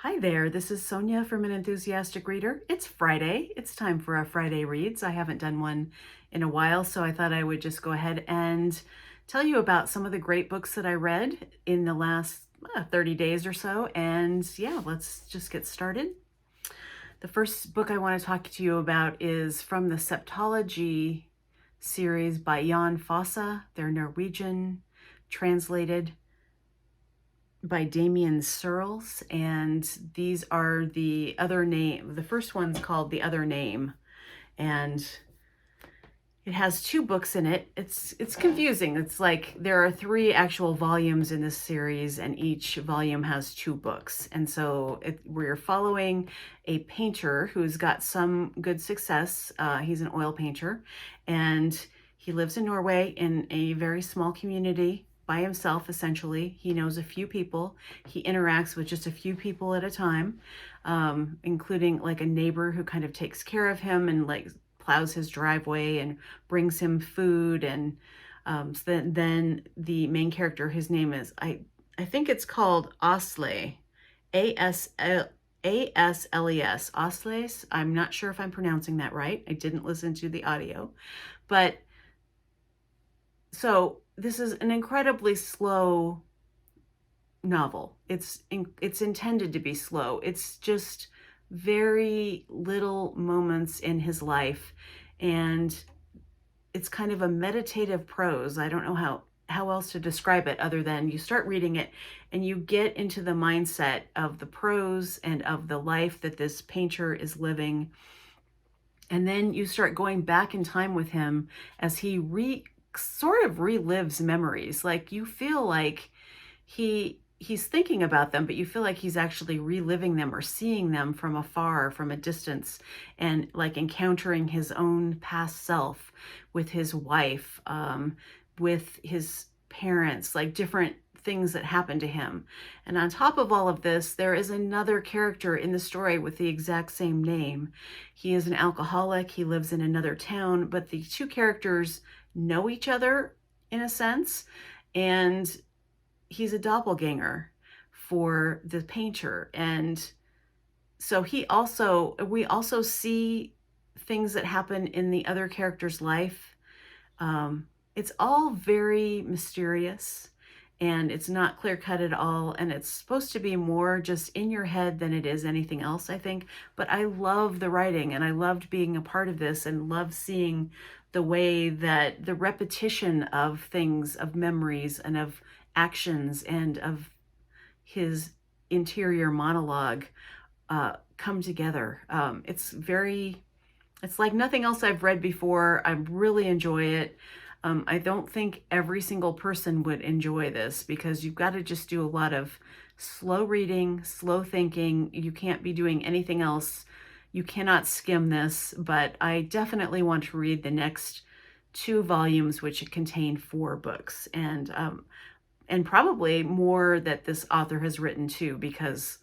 Hi there, this is Sonia from An Enthusiastic Reader. It's Friday. It's time for our Friday reads. I haven't done one in a while, so I thought I would just go ahead and tell you about some of the great books that I read in the last 30 days or so. And yeah, let's just get started. The first book I want to talk to you about is from the Septology series by Jan Fosse. They're Norwegian, translated by Damion Searls, and these are the other name. The first one's called The Other Name, and it has two books in it. It's confusing. It's like there are three actual volumes in this series, and each volume has two books. And so we're following a painter who's got some good success. He's an oil painter, and he lives in Norway in a very small community by himself, essentially. He knows a few people. He interacts with just a few people at a time, including like a neighbor who kind of takes care of him and like plows his driveway and brings him food. And then the main character, his name is, I think it's called Asle, Asles, Asles. I'm not sure if I'm pronouncing that right. I didn't listen to the audio, but so this is an incredibly slow novel. It's intended to be slow. It's just very little moments in his life, and it's kind of a meditative prose. I don't know how else to describe it other than you start reading it and you get into the mindset of the prose and of the life that this painter is living. And then you start going back in time with him as he sort of relives memories. Like you feel like he's thinking about them, but you feel like he's actually reliving them or seeing them from afar, from a distance, and like encountering his own past self with his wife, with his parents, like different things that happened to him. And on top of all of this, there is another character in the story with the exact same name. He is an alcoholic. He lives in another town, but the two characters know each other in a sense, and he's a doppelganger for the painter. And so we also see things that happen in the other character's life. It's all very mysterious, and it's not clear-cut at all, and it's supposed to be more just in your head than it is anything else, I think. But I love the writing, and I loved being a part of this, and love seeing the way that the repetition of things, of memories and of actions and of his interior monologue come together. It's like nothing else I've read before. I really enjoy it. I don't think every single person would enjoy this because you've got to just do a lot of slow reading, slow thinking. You can't be doing anything else. You cannot skim this, but I definitely want to read the next two volumes, which contain 4 books, and probably more that this author has written too, because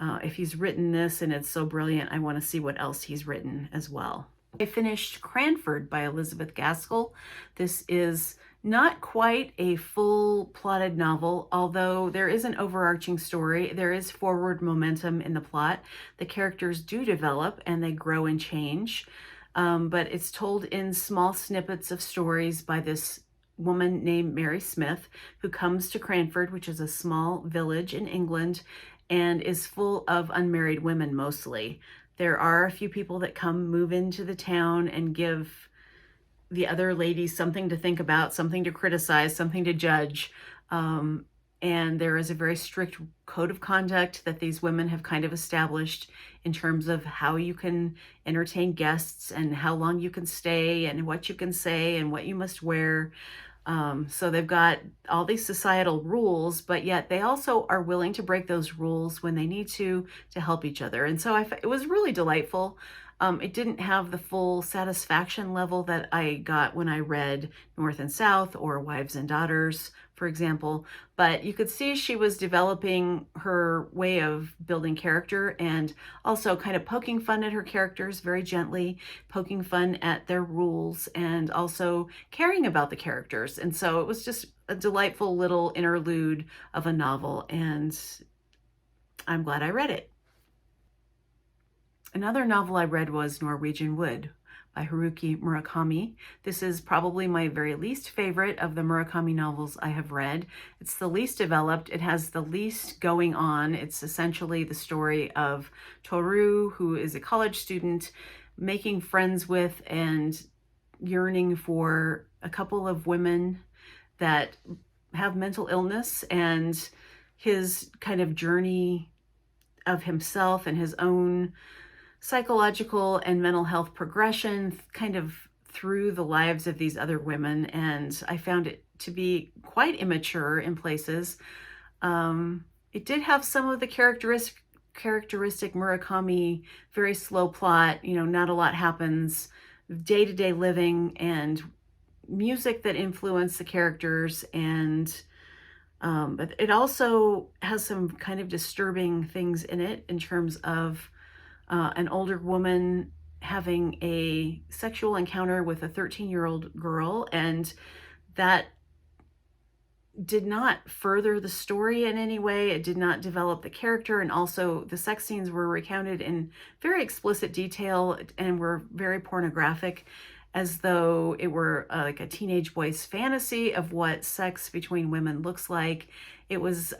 if he's written this and it's so brilliant, I want to see what else he's written as well. I finished Cranford by Elizabeth Gaskell. This is not quite a full plotted novel, although there is an overarching story. There is forward momentum in the plot. The characters do develop and they grow and change, but it's told in small snippets of stories by this woman named Mary Smith, who comes to Cranford, which is a small village in England, and is full of unmarried women mostly. There are a few people that move into the town and give the other ladies something to think about, something to criticize, something to judge. And there is a very strict code of conduct that these women have kind of established in terms of how you can entertain guests and how long you can stay and what you can say and what you must wear. So they've got all these societal rules, but yet they also are willing to break those rules when they need to help each other. And so it was really delightful. It didn't have the full satisfaction level that I got when I read North and South or Wives and Daughters, for example, but you could see she was developing her way of building character and also kind of poking fun at her characters very gently, poking fun at their rules, and also caring about the characters. And so it was just a delightful little interlude of a novel, and I'm glad I read it. Another novel I read was Norwegian Wood by Haruki Murakami. This is probably my very least favorite of the Murakami novels I have read. It's the least developed. It has the least going on. It's essentially the story of Toru, who is a college student, making friends with and yearning for a couple of women that have mental illness, and his kind of journey of himself and his own psychological and mental health progression kind of through the lives of these other women. And I found it to be quite immature in places. It did have some of the characteristic Murakami, very slow plot, not a lot happens, day-to-day living, and music that influenced the characters. And but it also has some kind of disturbing things in it in terms of an older woman having a sexual encounter with a 13-year-old girl, and that did not further the story in any way. It did not develop the character, and also the sex scenes were recounted in very explicit detail and were very pornographic, as though it were like a teenage boy's fantasy of what sex between women looks like. It was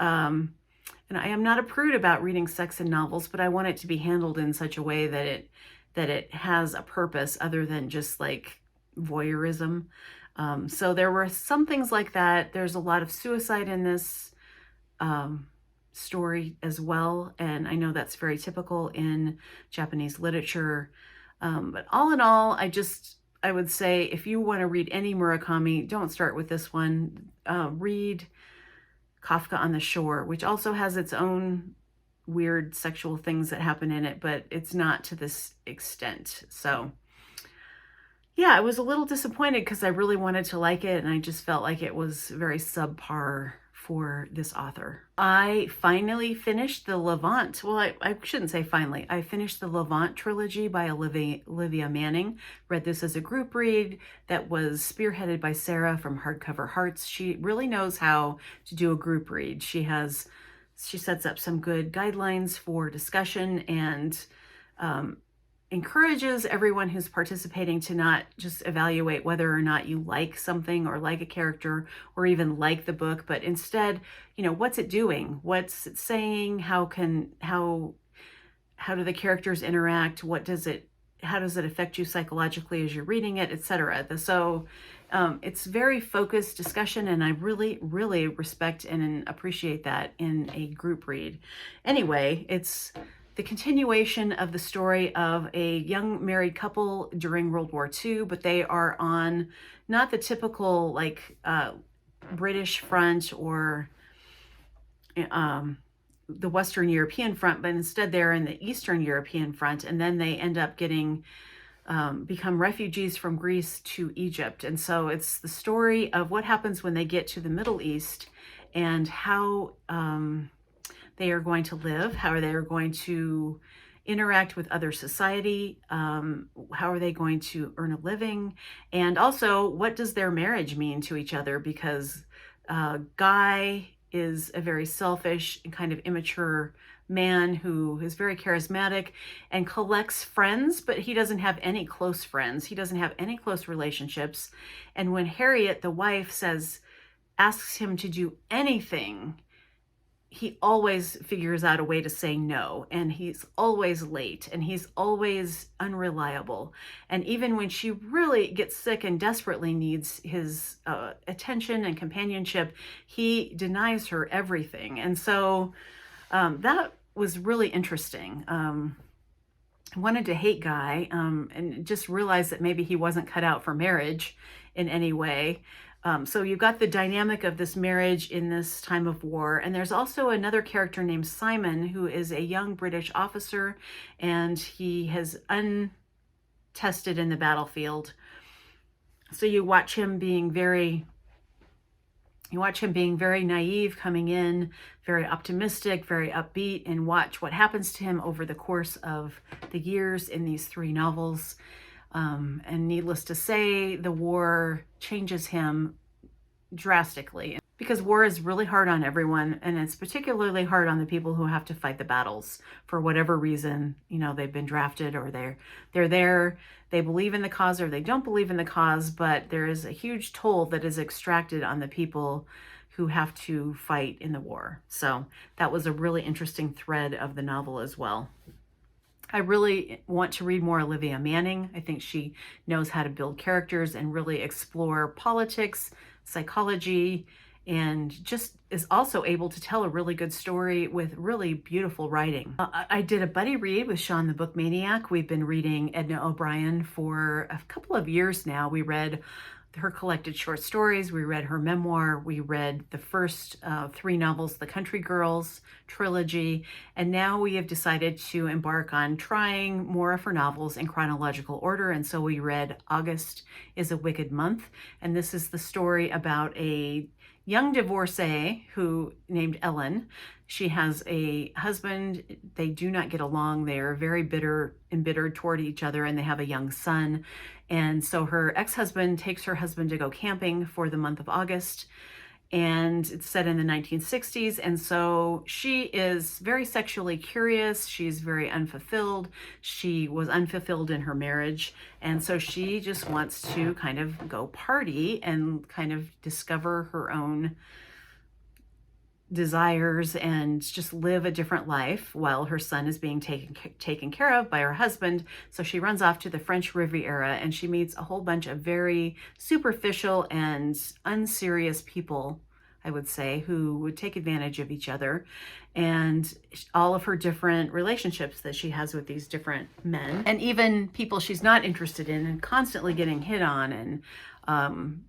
and I am not a prude about reading sex in novels, but I want it to be handled in such a way that it has a purpose other than just like voyeurism. So there were some things like that. There's a lot of suicide in this story as well, and I know that's very typical in Japanese literature. But all in all, I would say if you want to read any Murakami, don't start with this one. Read Kafka on the Shore, which also has its own weird sexual things that happen in it, but it's not to this extent. So yeah, I was a little disappointed because I really wanted to like it, and I just felt like it was very subpar for this author. I finally finished the Levant. Well, I shouldn't say finally. I finished the Levant trilogy by Olivia Manning. Read this as a group read that was spearheaded by Sarah from Hardcover Hearts. She really knows how to do a group read. She sets up some good guidelines for discussion, and encourages everyone who's participating to not just evaluate whether or not you like something or like a character or even like the book, but instead, what's it doing? What's it saying? How do the characters interact? How does it affect you psychologically as you're reading it, etc. So it's very focused discussion, and I really, really respect and appreciate that in a group read. Anyway, it's the continuation of the story of a young married couple during World War II, but they are on not the typical British front or the Western European front, but instead they're in the Eastern European front, and then they end up become refugees from Greece to Egypt. And so it's the story of what happens when they get to the Middle East and how they are going to live, how they are going to interact with other society, how are they going to earn a living, and also what does their marriage mean to each other, because Guy is a very selfish and kind of immature man who is very charismatic and collects friends, but he doesn't have any close friends. He doesn't have any close relationships. And when Harriet, the wife, asks him to do anything, he always figures out a way to say no, and he's always late, and he's always unreliable. And even when she really gets sick and desperately needs his attention and companionship, he denies her everything. And so that was really interesting. I wanted to hate Guy and just realize that maybe he wasn't cut out for marriage in any way. So you've got the dynamic of this marriage in this time of war. And there's also another character named Simon, who is a young British officer, and he has untested in the battlefield. So you watch him being very naive coming in, very optimistic, very upbeat, and watch what happens to him over the course of the years in these 3 novels. And needless to say, the war changes him drastically. because war is really hard on everyone, and it's particularly hard on the people who have to fight the battles for whatever reason. You know, they've been drafted, or they're there, they believe in the cause, or they don't believe in the cause, but there is a huge toll that is extracted on the people who have to fight in the war. So that was a really interesting thread of the novel as well. I really want to read more Olivia Manning. I think she knows how to build characters and really explore politics, psychology, and just is also able to tell a really good story with really beautiful writing. I did a buddy read with Shawn the Book Maniac. We've been reading Edna O'Brien for a couple of years now. We read her collected short stories, we read her memoir, we read the first 3 novels, The Country Girls trilogy, and now we have decided to embark on trying more of her novels in chronological order. And so we read August is a Wicked Month, and this is the story about a young divorcee who named Ellen. She has a husband. They do not get along. They are very embittered toward each other, and they have a young son. And so her ex-husband takes her husband to go camping for the month of August, and it's set in the 1960s. And so she is very sexually curious. She's very unfulfilled. She was unfulfilled in her marriage. And so she just wants to kind of go party and kind of discover her own desires and just live a different life while her son is being taken care of by her husband. So she runs off to the French Riviera, and she meets a whole bunch of very superficial and unserious people, I would say, who would take advantage of each other, and all of her different relationships that she has with these different men, and even people she's not interested in, and constantly getting hit on and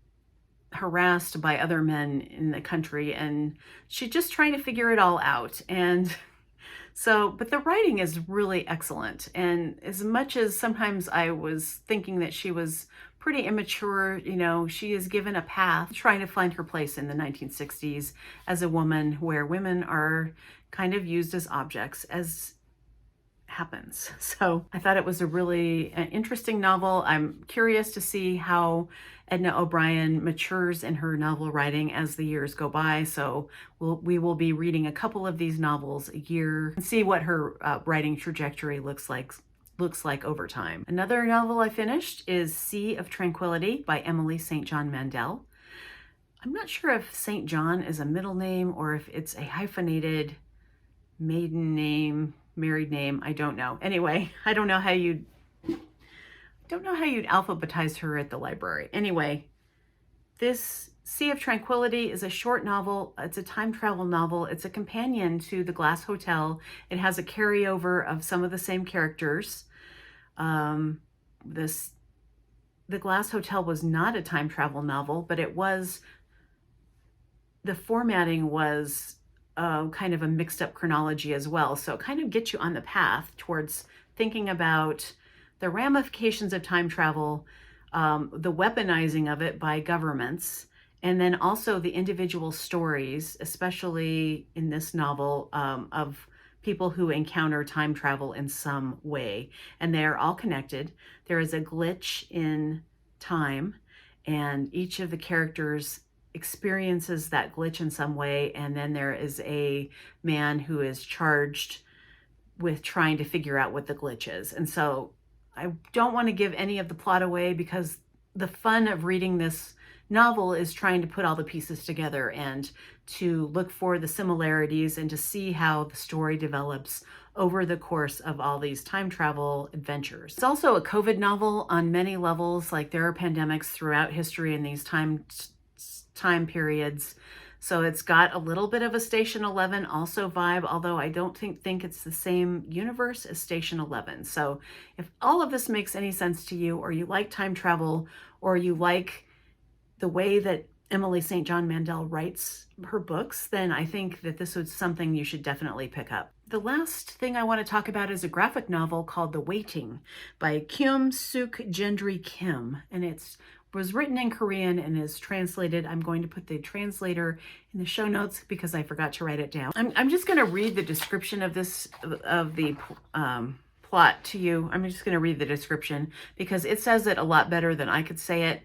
harassed by other men in the country. And she's just trying to figure it all out. And so, but the writing is really excellent. And as much as sometimes I was thinking that she was pretty immature, you know, she is given a path trying to find her place in the 1960s as a woman, where women are kind of used as objects, as happens. So I thought it was a really interesting novel. I'm curious to see how Edna O'Brien matures in her novel writing as the years go by. So we will be reading a couple of these novels a year and see what her writing trajectory looks like over time. Another novel I finished is Sea of Tranquility by Emily St. John Mandel. I'm not sure if St. John is a middle name or if it's a hyphenated maiden name, married name. I don't know. Anyway, I don't know how you'd alphabetize her at the library. Anyway, this Sea of Tranquility is a short novel. It's a time travel novel. It's a companion to The Glass Hotel. It has a carryover of some of the same characters. The Glass Hotel was not a time travel novel, but it was, the formatting was kind of a mixed up chronology as well. So it kind of gets you on the path towards thinking about the ramifications of time travel, the weaponizing of it by governments, and then also the individual stories, especially in this novel, of people who encounter time travel in some way. And they are all connected. There is a glitch in time, and each of the characters experiences that glitch in some way. And then there is a man who is charged with trying to figure out what the glitch is. And so I don't want to give any of the plot away, because the fun of reading this novel is trying to put all the pieces together and to look for the similarities and to see how the story develops over the course of all these time travel adventures. It's also a COVID novel on many levels. Like, there are pandemics throughout history in these time periods. So it's got a little bit of a Station 11 also vibe, although I don't think it's the same universe as Station 11. So if all of this makes any sense to you, or you like time travel, or you like the way that Emily St. John Mandel writes her books, then I think that this was something you should definitely pick up. The last thing I want to talk about is a graphic novel called The Waiting by Keum Suk Gendry-Kim, and it was written in Korean and is translated. I'm going to put the translator in the show notes because I forgot to write it down. I'm just going to read the description of the plot to you. I'm just going to read the description because it says it a lot better than I could say it.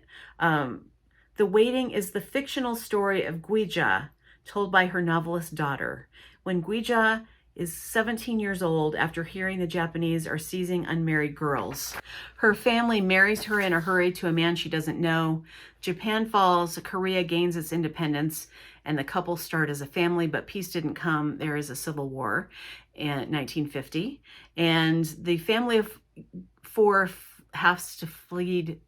The Waiting is the fictional story of Guija, told by her novelist daughter. When Guija is 17 years old after hearing the Japanese are seizing unmarried girls. Her family marries her in a hurry to a man she doesn't know. Japan falls, Korea gains its independence, and the couple start as a family, but peace didn't come. There is a civil war in 1950, and the family of four has to flee.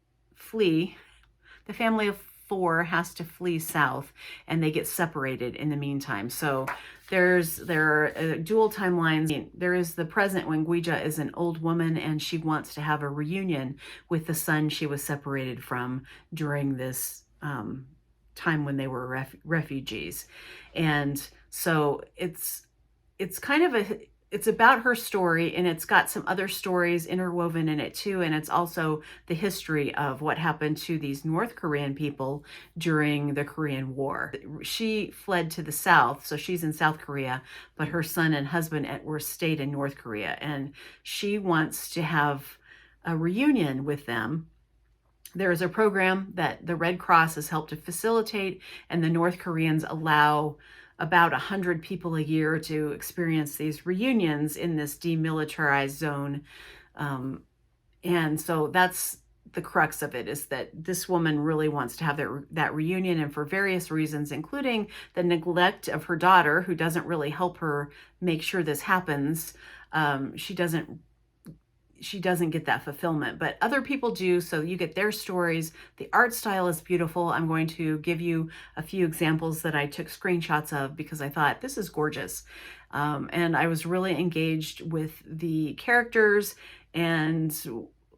The family of four has to flee south, and they get separated in the meantime. So there are dual timelines. There is the present when Guija is an old woman and she wants to have a reunion with the son she was separated from during this time when they were refugees. And so it's kind of it's about her story, and it's got some other stories interwoven in it too. And it's also the history of what happened to these North Korean people during the Korean War. She fled to the South, so she's in South Korea, but her son and husband stayed in North Korea, and she wants to have a reunion with them. There is a program that the Red Cross has helped to facilitate, and the North Koreans allow about 100 people a year to experience these reunions in this demilitarized zone. And so that's the crux of it, is that this woman really wants to have that reunion, and for various reasons, including the neglect of her daughter, who doesn't really help her make sure this happens. She doesn't get that fulfillment, but other people do, so you get their stories. The art style is beautiful. I'm going to give you a few examples that I took screenshots of because I thought this is gorgeous. And I was really engaged with the characters and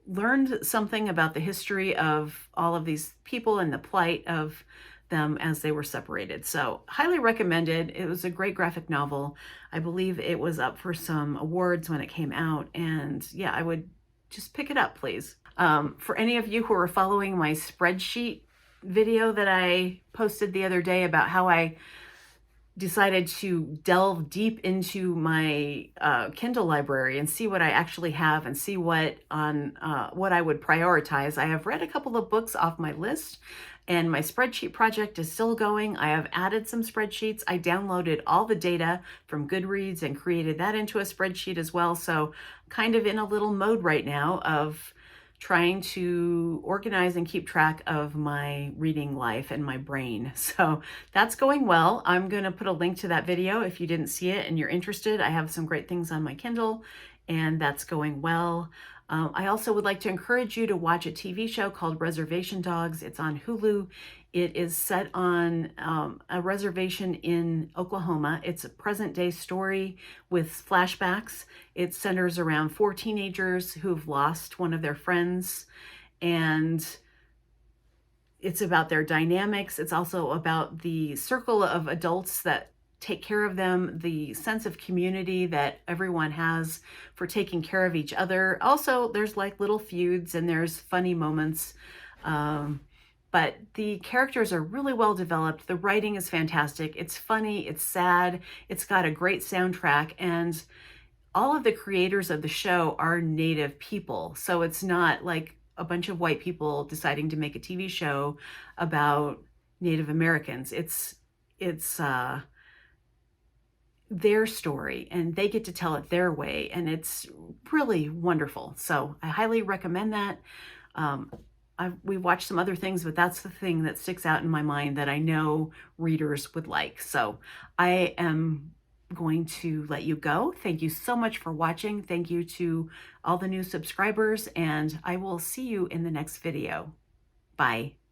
learned something about the history of all of these people and the plight of them as they were separated. So highly recommended. It was a great graphic novel. I believe it was up for some awards when it came out, and yeah, I would just pick it up, please. For any of you who are following my spreadsheet video that I posted the other day about how I decided to delve deep into my Kindle library and see what I actually have and see what I would prioritize. I have read a couple of books off my list, and my spreadsheet project is still going. I have added some spreadsheets. I downloaded all the data from Goodreads and created that into a spreadsheet as well. So kind of in a little mode right now of trying to organize and keep track of my reading life and my brain. So that's going well. I'm going to put a link to that video if you didn't see it and you're interested. I have some great things on my Kindle, and that's going well. I also would like to encourage you to watch a TV show called Reservation Dogs. It's on Hulu. It is set on a reservation in Oklahoma. It's a present day story with flashbacks. It centers around 4 teenagers who've lost one of their friends, and it's about their dynamics. It's also about the circle of adults that take care of them, the sense of community that everyone has for taking care of each other. Also, there's like little feuds and there's funny moments. But the characters are really well developed. The writing is fantastic. It's funny, it's sad, it's got a great soundtrack, and all of the creators of the show are Native people. So it's not like a bunch of white people deciding to make a TV show about Native Americans. It's their story, and they get to tell it their way, and it's really wonderful. So I highly recommend that. We watched some other things, but that's the thing that sticks out in my mind that I know readers would like. So I am going to let you go. Thank you so much for watching. Thank you to all the new subscribers, and I will see you in the next video. Bye.